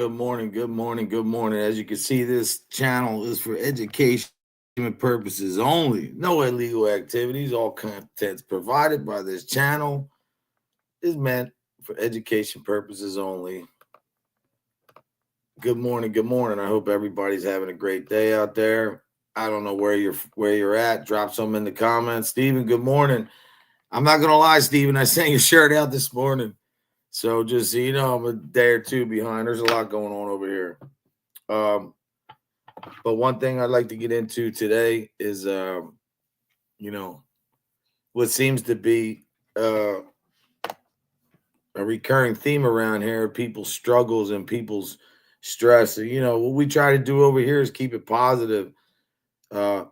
Good morning, good morning, good morning. As you can see, this channel is for education purposes only. No illegal activities. All contents provided by this channel is meant for education purposes only. Good morning, good morning. I hope everybody's having a great day out there. I don't know where you're at. Drop some in the comments. Steven, good morning. I'm not gonna lie, Steven. I sent your shirt out this morning. So just so you know, I'm a day or two behind. There's a lot going on over here. But one thing I'd like to get into today is, what seems to be a recurring theme around here: people's struggles and people's stress. And, what we try to do over here is keep it positive.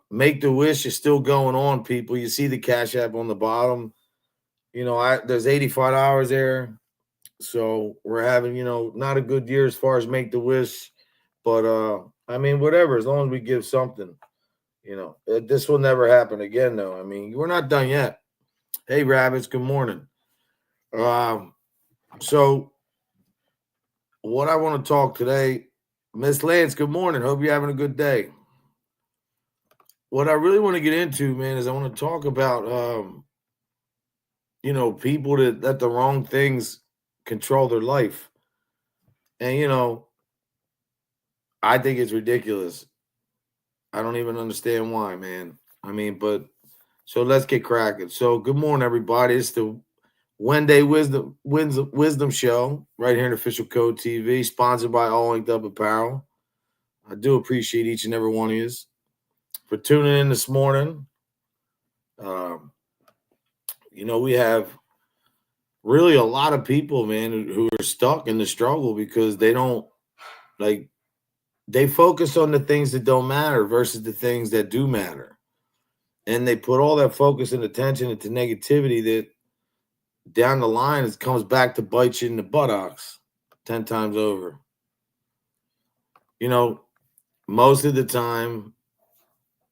Make the wish is still going on, people. You see the Cash App on the bottom. There's $85 there. So we're having, not a good year as far as make the wish, but whatever, as long as we give something, this will never happen again, though. We're not done yet. Hey, Rabbits, good morning. So what I want to talk today, Miss Lance, good morning. Hope you're having a good day. What I really want to get into, man, is I want to talk about, people that let the wrong things control their life. And, I think it's ridiculous. I don't even understand why, man. But so let's get cracking. So good morning, everybody. It's the Wednesday Wisdom Show right here in Official Code TV, sponsored by All Inked Up Apparel. I do appreciate each and every one of you for tuning in this morning. We have really a lot of people, man, who are stuck in the struggle because they don't they focus on the things that don't matter versus the things that do matter. And they put all that focus and attention into negativity that down the line it comes back to bite you in the buttocks 10 times over. Most of the time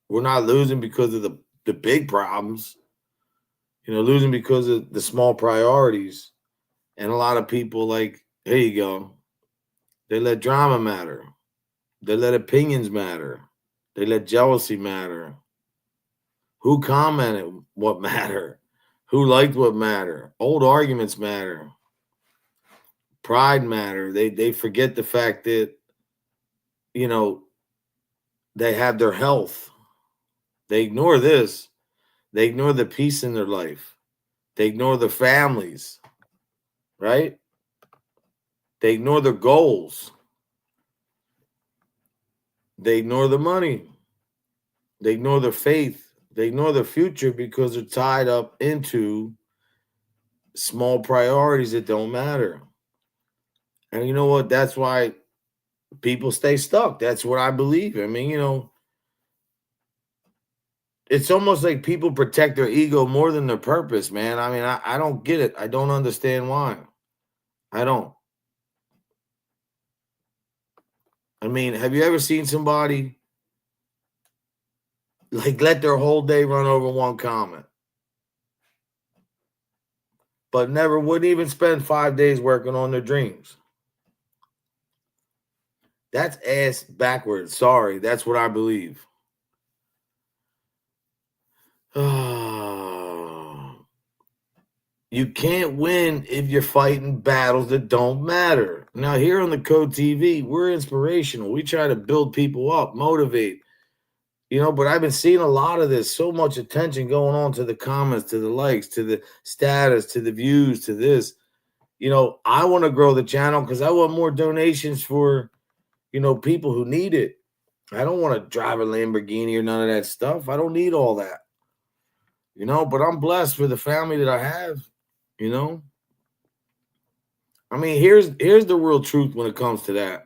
we're not losing because of the big problems, losing because of the small priorities. And a lot of people, here you go, they let drama matter. They let opinions matter. They let jealousy matter. Who commented what matter? Who liked what matter? Old arguments matter. Pride matter. They forget the fact that, they have their health. They ignore this. They ignore the peace in their life. They ignore their families, right? They ignore their goals. They ignore the money. They ignore their faith. They ignore their future because they're tied up into small priorities that don't matter. And you know what? That's why people stay stuck. That's what I believe. It's almost like people protect their ego more than their purpose, man. I don't get it. I don't understand why. I don't. Have you ever seen somebody let their whole day run over one comment, but wouldn't even spend 5 days working on their dreams? That's ass backwards. Sorry, that's what I believe. You can't win if you're fighting battles that don't matter. Now, here on the Code TV, we're inspirational. We try to build people up, motivate, but I've been seeing a lot of this, so much attention going on to the comments, to the likes, to the status, to the views, to this. I want to grow the channel because I want more donations for, people who need it. I don't want to drive a Lamborghini or none of that stuff. I don't need all that, but I'm blessed for the family that I have, here's the real truth when it comes to that.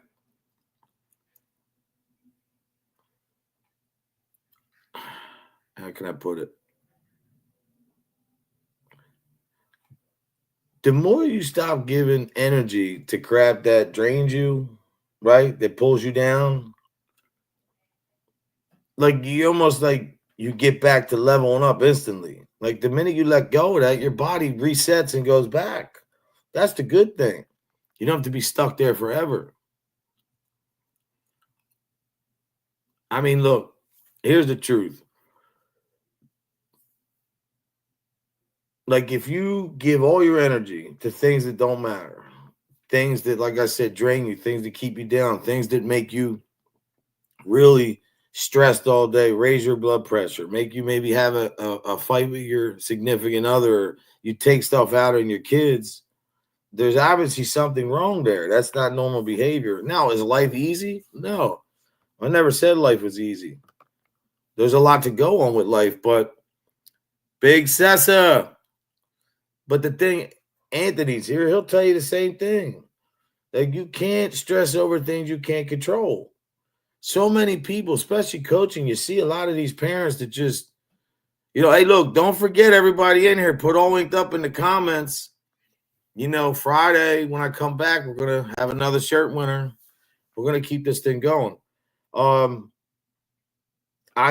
How can I put it? The more you stop giving energy to crap that drains you, right, that pulls you down, you almost you get back to leveling up instantly. The minute you let go of that, your body resets and goes back. That's the good thing. You don't have to be stuck there forever. I mean, look, here's the truth. Like, if you give all your energy to things that don't matter, things that, like I said, drain you, things that keep you down, things that make you really stressed all day, raise your blood pressure, make you maybe have a fight with your significant other, or you take stuff out on your kids, there's obviously something wrong there. That's not normal behavior. Now, is life easy? No. I never said life was easy. There's a lot to go on with life, but Big Sessa. But the thing, Anthony's here, he'll tell you the same thing. Like, you can't stress over things you can't control. So many people, especially coaching, you see a lot of these parents that just, hey, look, don't forget everybody in here, put all linked up in the comments. Friday when I come back, we're going to have another shirt winner. We're going to keep this thing going. I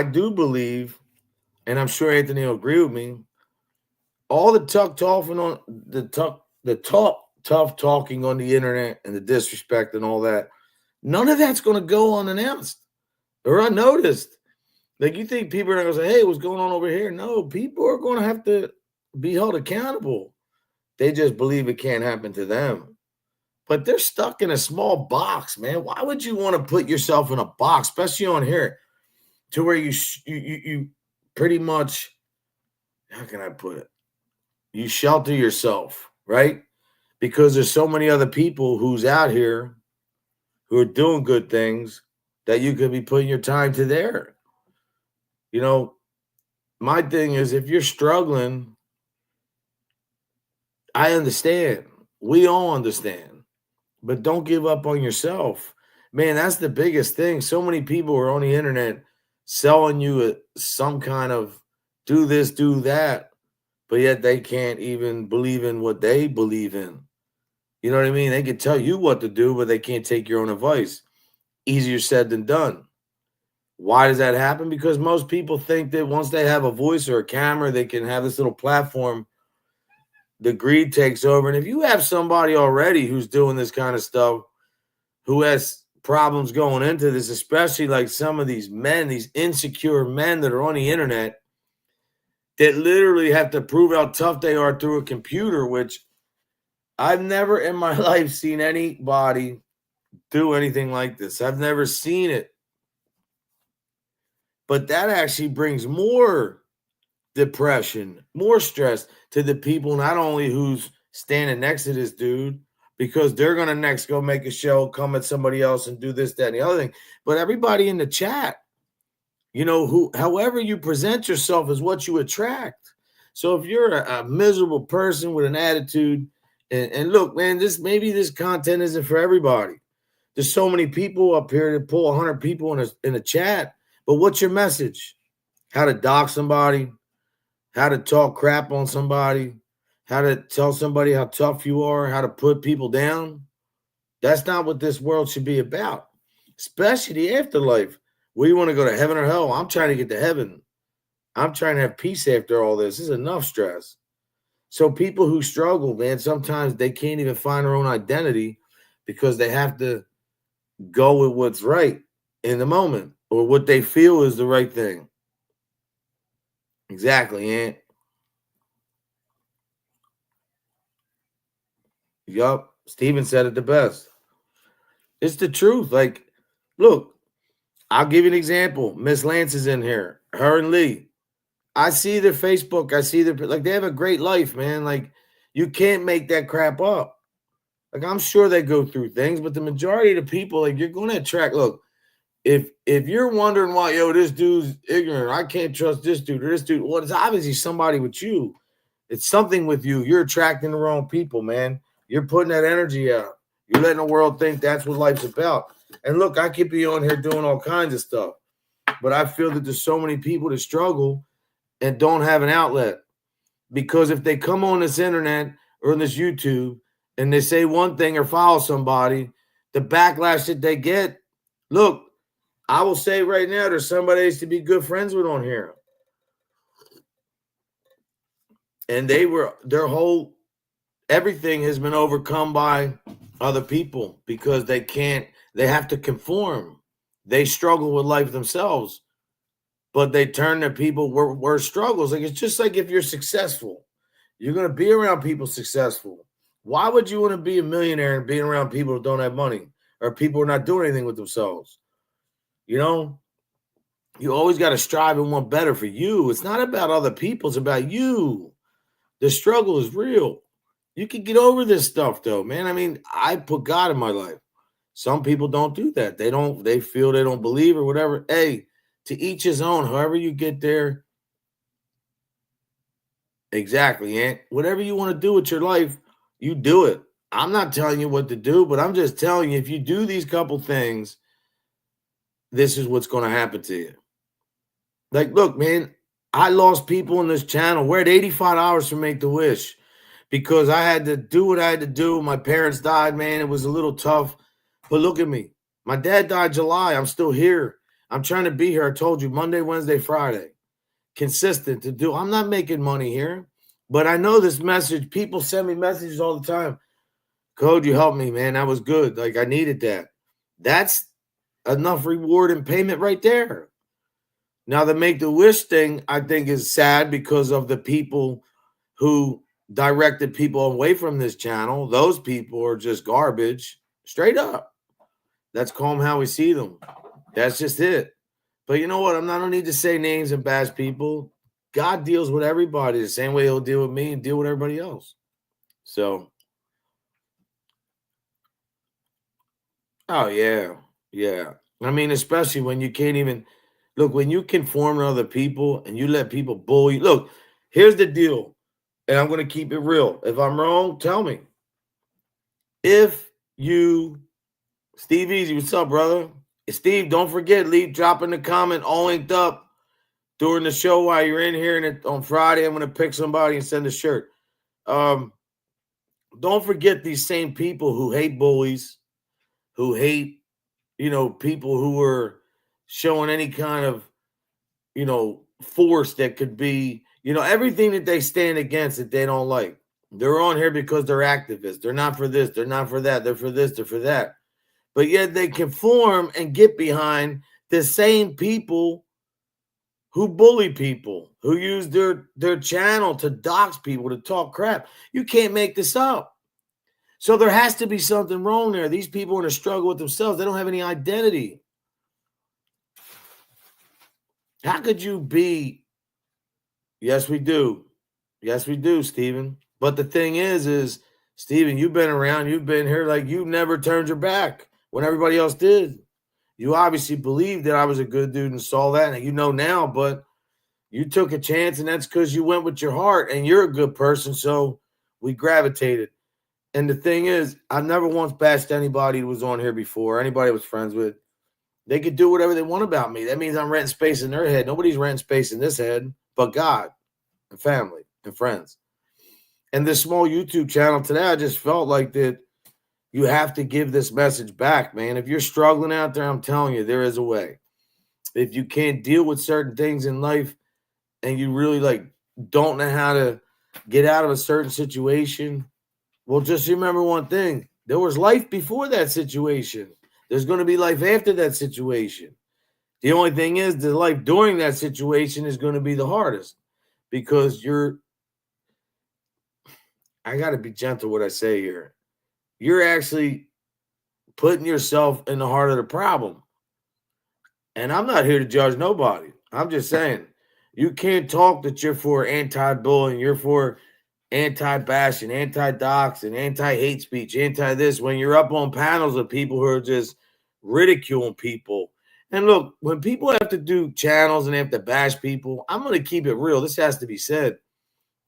do believe, and I'm sure Anthony will agree with me, all the tough talking on tough talking on the internet and the disrespect and all that, none of that's going to go unannounced or unnoticed. Like, you think people are going to say, hey, what's going on over here? No, people are going to have to be held accountable. They just believe it can't happen to them. But they're stuck in a small box, man. Why would you want to put yourself in a box, especially on here, to where you pretty much, how can I put it? You shelter yourself, right? Because there's so many other people who's out here who are doing good things that you could be putting your time to there. My thing is, if you're struggling, I understand. We all understand. But don't give up on yourself. Man, that's the biggest thing. So many people are on the internet selling you some kind of do this, do that, but yet they can't even believe in what they believe in. You know what I mean? They can tell you what to do, but they can't take your own advice. Easier said than done. Why does that happen? Because most people think that once they have a voice or a camera, they can have this little platform. The greed takes over. And if you have somebody already who's doing this kind of stuff, who has problems going into this, especially like some of these men, these insecure men that are on the internet, that literally have to prove how tough they are through a computer, which I've never in my life seen anybody do anything like this. I've never seen it. But that actually brings more depression, more stress to the people, not only who's standing next to this dude, because they're going to next go make a show, come at somebody else and do this, that, and the other thing. But everybody in the chat, however you present yourself is what you attract. So if you're a miserable person with an attitude, and look, man, maybe this content isn't for everybody. There's so many people up here to pull 100 people in a chat. But what's your message? How to dox somebody, how to talk crap on somebody, how to tell somebody how tough you are, how to put people down. That's not what this world should be about, especially the afterlife. Where you want to go to heaven or hell? I'm trying to get to heaven. I'm trying to have peace after all this. This is enough stress. So people who struggle, man, sometimes they can't even find their own identity because they have to go with what's right in the moment or what they feel is the right thing. Exactly, Ant. Yup. Steven said it the best. It's the truth. Like, look, I'll give you an example. Miss Lance is in here. Her and Lee. I see their Facebook. I see they have a great life, man. Like, you can't make that crap up. Like, I'm sure they go through things, but the majority of the people, like, you're going to attract. Look, if you're wondering why, this dude's ignorant, I can't trust this dude or this dude. Well, it's obviously somebody with you. It's something with you. You're attracting the wrong people, man. You're putting that energy out. You're letting the world think that's what life's about. And look, I could be on here doing all kinds of stuff, but I feel that there's so many people that struggle and don't have an outlet. Because if they come on this internet or on this YouTube and they say one thing or follow somebody, the backlash that they get, look, I will say right now, there's somebody I used to be good friends with on here. And everything has been overcome by other people because they have to conform. they struggle with life themselves, but they turn to people where struggles. Like, it's just like if you're successful, you're going to be around people successful. Why would you want to be a millionaire and being around people who don't have money or people who are not doing anything with themselves? You know, you always got to strive and want better for you. It's not about other people. It's about you. The struggle is real. You can get over this stuff though, man. I mean, I put God in my life. Some people don't do that. They feel they don't believe or whatever. Hey, to each his own. However you get there. Exactly, Aunt. Whatever you want to do with your life, you do it. I'm not telling you what to do, but I'm just telling you, if you do these couple things, this is what's going to happen to you. Like, look, man, I lost people in this channel. We're at 85 hours for Make the Wish because I had to do what I had to do. My parents died, man. It was a little tough. But look at me. My dad died July. I'm still here. I'm trying to be here. I told you, Monday, Wednesday, Friday. Consistent to do. I'm not making money here, but I know this message. People send me messages all the time. Code, you helped me, man. That was good. Like, I needed that. That's enough reward and payment right there. Now, the Make the Wish thing, I think, is sad because of the people who directed people away from this channel. Those people are just garbage, straight up. Let's call them how we see them. That's just it. But you know what? I don't need to say names and bash people. God deals with everybody the same way he'll deal with me and deal with everybody else. So, oh, yeah. Yeah. I mean, especially when you can't even look, when you conform to other people and you let people bully. Look, here's the deal. And I'm going to keep it real. If I'm wrong, tell me. If you, Steve Easy, what's up, brother? Steve, don't forget, drop in the comment, all inked up during the show while you're in here. And on Friday, I'm going to pick somebody and send a shirt. Don't forget these same people who hate bullies, who hate, people who are showing any kind of, force that could be, everything that they stand against that they don't like. They're on here because they're activists. They're not for this. They're not for that. They're for this. They're for that. But yet they conform and get behind the same people who bully people, who use their channel to dox people, to talk crap. You can't make this up. So there has to be something wrong there. These people are in a struggle with themselves. They don't have any identity. How could you be? Yes, we do. Yes, we do, Stephen. But the thing is, Stephen, you've been around, you've been here, like, you never turned your back when everybody else did. You obviously believed that I was a good dude and saw that, and now, but you took a chance, and that's because you went with your heart, and you're a good person, so we gravitated. And the thing is, I never once bashed anybody who was on here before, anybody I was friends with. They could do whatever they want about me. That means I'm renting space in their head. Nobody's renting space in this head but God and family and friends. And this small YouTube channel today, I just felt like that you have to give this message back, man. If you're struggling out there, I'm telling you, there is a way. If you can't deal with certain things in life and you really don't know how to get out of a certain situation, well, just remember one thing. There was life before that situation. There's going to be life after that situation. The only thing is the life during that situation is going to be the hardest because I got to be gentle what I say here. You're actually putting yourself in the heart of the problem. And I'm not here to judge nobody. I'm just saying, you can't talk that you're for anti-bullying, you're for anti-bashing, anti-doxing, anti-hate speech, anti-this, when you're up on panels of people who are just ridiculing people. And look, when people have to do channels and they have to bash people, I'm going to keep it real. This has to be said.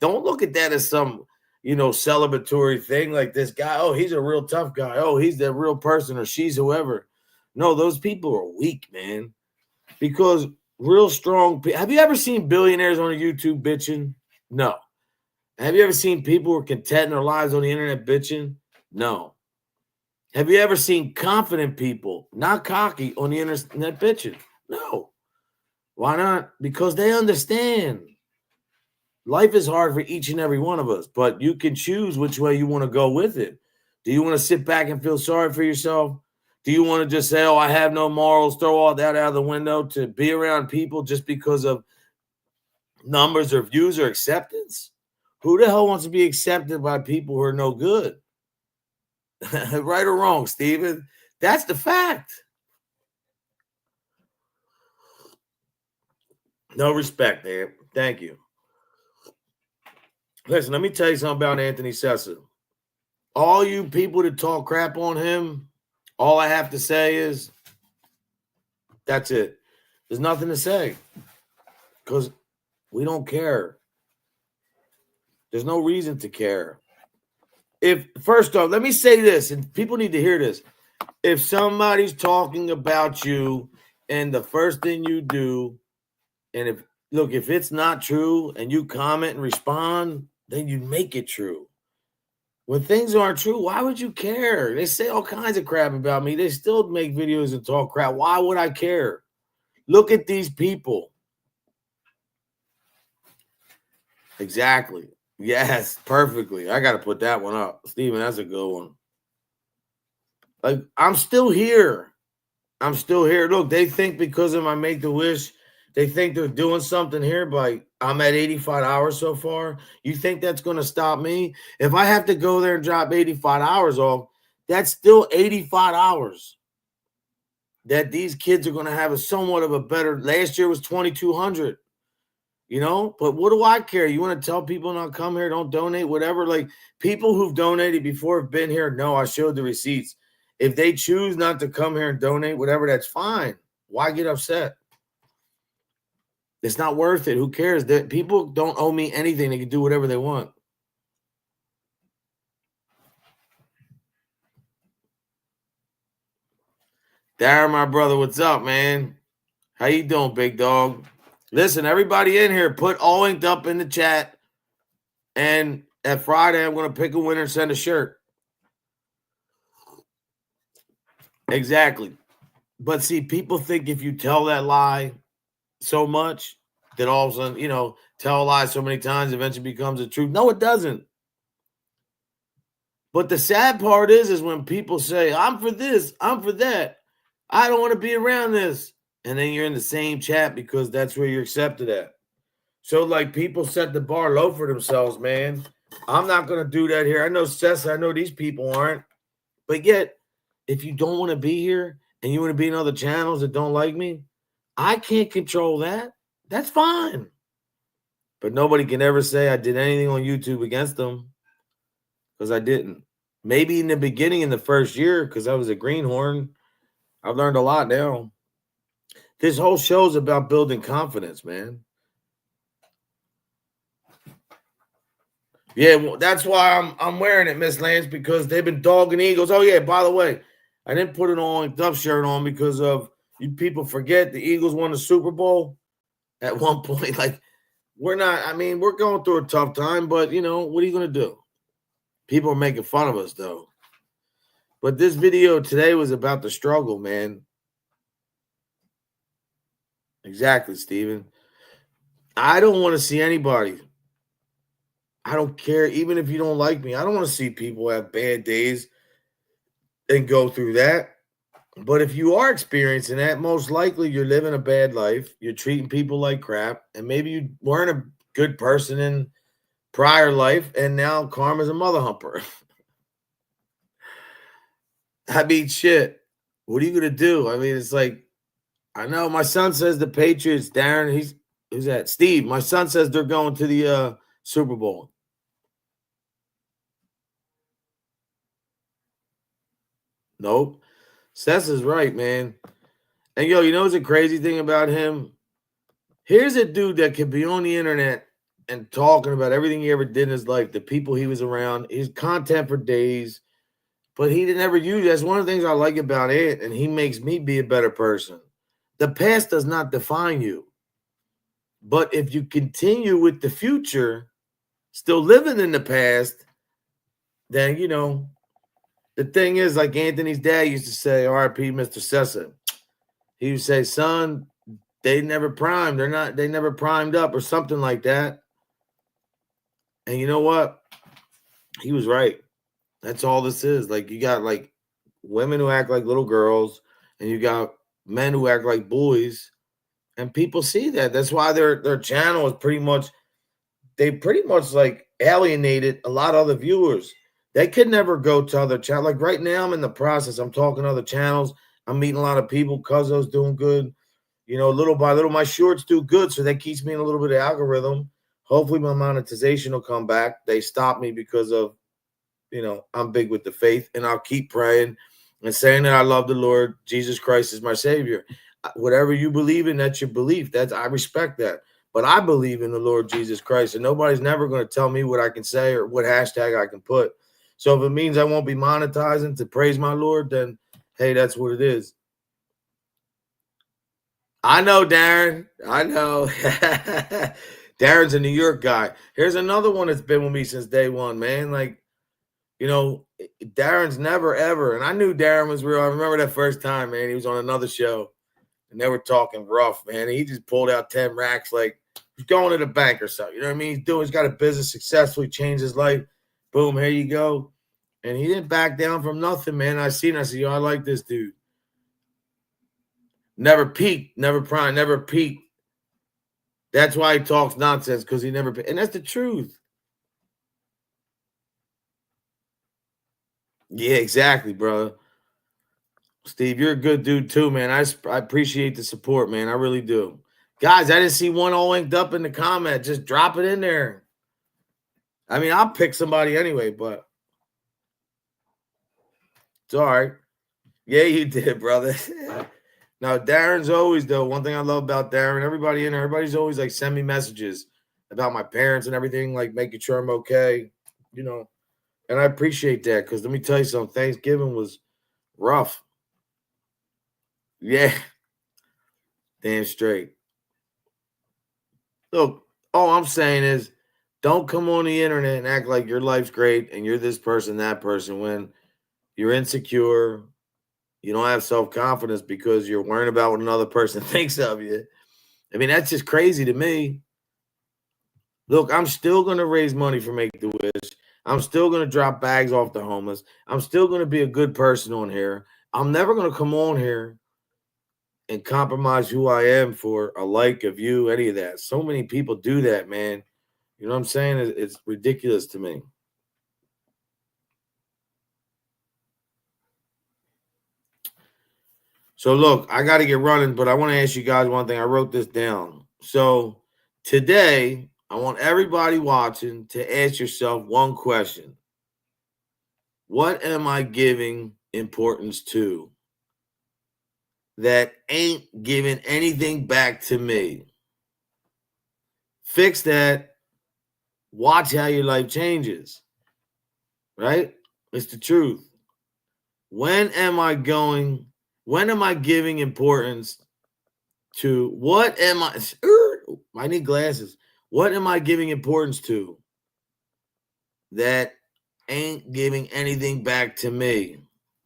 Don't look at that as some, celebratory thing like this guy. Oh, he's a real tough guy. Oh, he's the real person, or she's whoever. No, those people are weak, man. Because real strong. Have you ever seen billionaires on YouTube bitching? No. Have you ever seen people who are content in their lives on the internet bitching? No. Have you ever seen confident people, not cocky, on the internet bitching? No. Why not? Because they understand. Life is hard for each and every one of us, but you can choose which way you want to go with it. Do you want to sit back and feel sorry for yourself? Do you want to just say, oh, I have no morals, throw all that out of the window to be around people just because of numbers or views or acceptance? Who the hell wants to be accepted by people who are no good? Right or wrong, Steven? That's the fact. No respect, man. Thank you. Listen, let me tell you something about Anthony Sessa. All you people that talk crap on him, all I have to say is that's it. There's nothing to say because we don't care. There's no reason to care. If first off, let me say this, and people need to hear this. If somebody's talking about you and the first thing you do, and if it's not true and you comment and respond, then you make it true. When things aren't true, why would you care? They say all kinds of crap about me. They still make videos and talk crap. Why would I care? Look at these people. Exactly. Yes, perfectly. I got to put that one up. Steven, that's a good one. Like, I'm still here. I'm still here. Look, they think because of my Make-A-Wish, they think they're doing something here, but I'm at 85 hours so far. You think that's going to stop me? If I have to go there and drop 85 hours off, that's still 85 hours that these kids are going to have a somewhat of a better. Last year was 2,200, but what do I care? You want to tell people not come here, don't donate, whatever. Like, people who've donated before have been here. No, I showed the receipts. If they choose not to come here and donate, whatever, that's fine. Why get upset? It's not worth it. Who cares? That people don't owe me anything. They can do whatever they want. Darren, my brother, what's up, man? How you doing, big dog? Listen, everybody in here, put All Inked Up in the chat. And at Friday, I'm going to pick a winner and send a shirt. Exactly. But see, people think if you tell that lie so much that all of a sudden, tell a lie so many times eventually becomes a truth. No, it doesn't. But the sad part is when people say, I'm for this, I'm for that. I don't want to be around this. And then you're in the same chat because that's where you're accepted at. So, like, people set the bar low for themselves, man. I'm not going to do that here. I know Sessa, I know these people aren't. But yet, if you don't want to be here and you want to be in other channels that don't like me, I can't control that. That's fine. But nobody can ever say I did anything on YouTube against them because I didn't. Maybe in the beginning, in the first year, because I was a greenhorn, I've learned a lot now. This whole show is about building confidence, man. Yeah, well, that's why I'm wearing it, Miss Lance, because they've been dogging Eagles. Oh, yeah, by the way, I didn't put an All Inked Up shirt on because of you people forget the Eagles won the Super Bowl at one point. Like, we're going through a tough time, but, what are you going to do? People are making fun of us, though. But this video today was about the struggle, man. Exactly, Steven. I don't want to see anybody. I don't care, even if you don't like me. I don't want to see people have bad days and go through that. But if you are experiencing that, most likely you're living a bad life. You're treating people like crap. And maybe you weren't a good person in prior life. And now karma's a mother humper. I mean, shit. What are you going to do? I mean, it's like, I know my son says the Patriots, Darren, who's that? Steve. My son says they're going to the Super Bowl. Nope. Seth is right, man. And you know what's a crazy thing about him? Here's a dude that could be on the internet and talking about everything he ever did in his life, the people he was around, his content for days, but he didn't ever use it. That's one of the things I like about it, and he makes me be a better person. The past does not define you. But if you continue with the future, still living in the past, then, the thing is, like Anthony's dad used to say, R.I.P. Mr. Sessa. He would say, son, they never primed. They never primed up or something like that. And you know what? He was right. That's all this is. Like, you got women who act like little girls, and you got men who act like boys, and people see that. That's why their channel is pretty much like alienated a lot of other viewers. They could never go to other channels. Like right now, I'm in the process. I'm talking to other channels. I'm meeting a lot of people. Cuzzo's doing good. You know, little by little, my shorts do good, so that keeps me in a little bit of algorithm. Hopefully, my monetization will come back. They stopped me because of, I'm big with the faith, and I'll keep praying and saying that I love the Lord. Jesus Christ is my Savior. Whatever you believe in, that's your belief. I respect that. But I believe in the Lord Jesus Christ, and nobody's never going to tell me what I can say or what hashtag I can put. So if it means I won't be monetizing to praise my Lord, then hey, that's what it is. I know, Darren. I know. Darren's a New York guy. Here's another one that's been with me since day one, man. Like, Darren's never, ever. And I knew Darren was real. I remember that first time, man. He was on another show, and they were talking rough, man. He just pulled out 10 racks like he's going to the bank or something. You know what I mean? He's got a business successfully, changed his life. Boom, here you go. And he didn't back down from nothing, man. I said, yo, I like this dude. Never peaked, never prime, never peaked. That's why he talks nonsense, because he never, and that's the truth. Yeah, exactly, bro. Steve, you're a good dude too, man. I appreciate the support, man. I really do. Guys, I didn't see one all inked up in the comment. Just drop it in there. I mean, I'll pick somebody anyway, but it's all right. Yeah, you did, brother. Now, Darren's always, though, one thing I love about Darren, everybody in there, everybody's always like send me messages about my parents and everything, like making sure I'm okay, and I appreciate that, because let me tell you something, Thanksgiving was rough. Yeah, damn straight. Look, all I'm saying is don't come on the internet and act like your life's great and you're this person, that person, when you're insecure, you don't have self-confidence because you're worrying about what another person thinks of you. I mean, that's just crazy to me. Look, I'm still going to raise money for Make-A-Wish. I'm still going to drop bags off the homeless. I'm still going to be a good person on here. I'm never going to come on here and compromise who I am for a like, a view, any of that. So many people do that, man. You know what I'm saying? It's ridiculous to me. So look, I got to get running, but I want to ask you guys one thing. I wrote this down. So today, I want everybody watching to ask yourself one question. What am I giving importance to that ain't giving anything back to me? Fix that. Watch how your life changes. Right? It's the truth. When am I giving importance to what am I need glasses. What am I giving importance to that ain't giving anything back to me?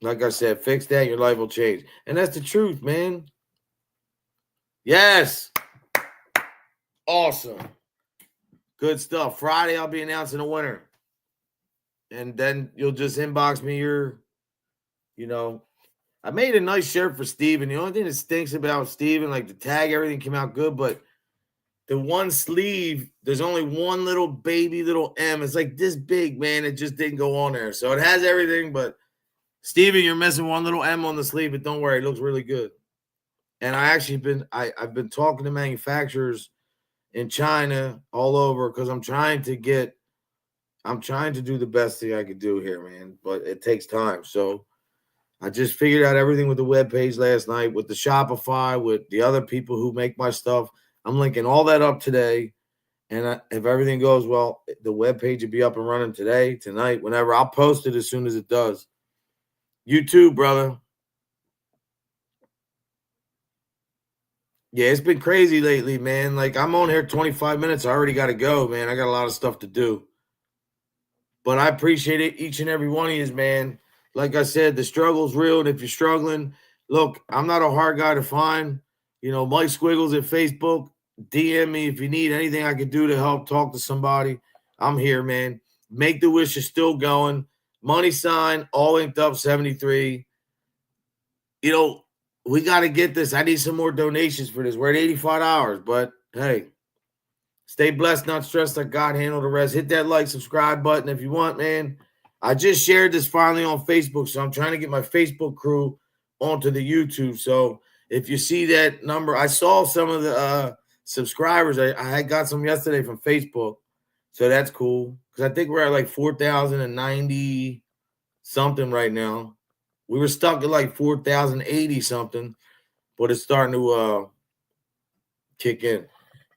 Like I said, fix that, your life will change. And that's the truth, man. Yes. Awesome. Good stuff. Friday, I'll be announcing a winner. And then you'll just inbox me I made a nice shirt for Steven. The only thing that stinks about Steven, like the tag, everything came out good, but the one sleeve, there's only one little baby little M. It's like this big, man. It just didn't go on there. So it has everything, but Steven, you're missing one little M on the sleeve, but don't worry, it looks really good. And I've been talking to manufacturers in China all over, because I'm trying to do the best thing I could do here, man. But it takes time. So I just figured out everything with the webpage last night, with the Shopify, with the other people who make my stuff. I'm linking all that up today. And if everything goes well, the webpage will be up and running today, tonight, whenever. I'll post it as soon as it does. You too, brother. Yeah, it's been crazy lately, man. Like, I'm on here 25 minutes. I already got to go, man. I got a lot of stuff to do. But I appreciate it, each and every one of you, man. Like I said, the struggle's real. And if you're struggling, look, I'm not a hard guy to find. Mike Squiggles at Facebook. DM me if you need anything I could do to help talk to somebody. I'm here, man. Make the Wish is still going. Money sign, all inked up 73. we got to get this. I need some more donations for this. We're at $85, but hey, stay blessed, not stressed. Let God handle the rest. Hit that like, subscribe button if you want, man. I just shared this finally on Facebook, so I'm trying to get my Facebook crew onto the YouTube. So if you see that number, I saw some of the subscribers. I got some yesterday from Facebook, so that's cool because I think we're at like 4,090 something right now. We were stuck at like 4,080 something, but it's starting to kick in.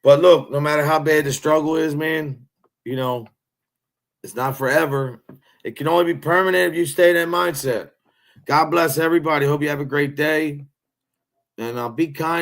But look, no matter how bad the struggle is, man, it's not forever. It can only be permanent if you stay in that mindset. God bless everybody. Hope you have a great day. And be kind.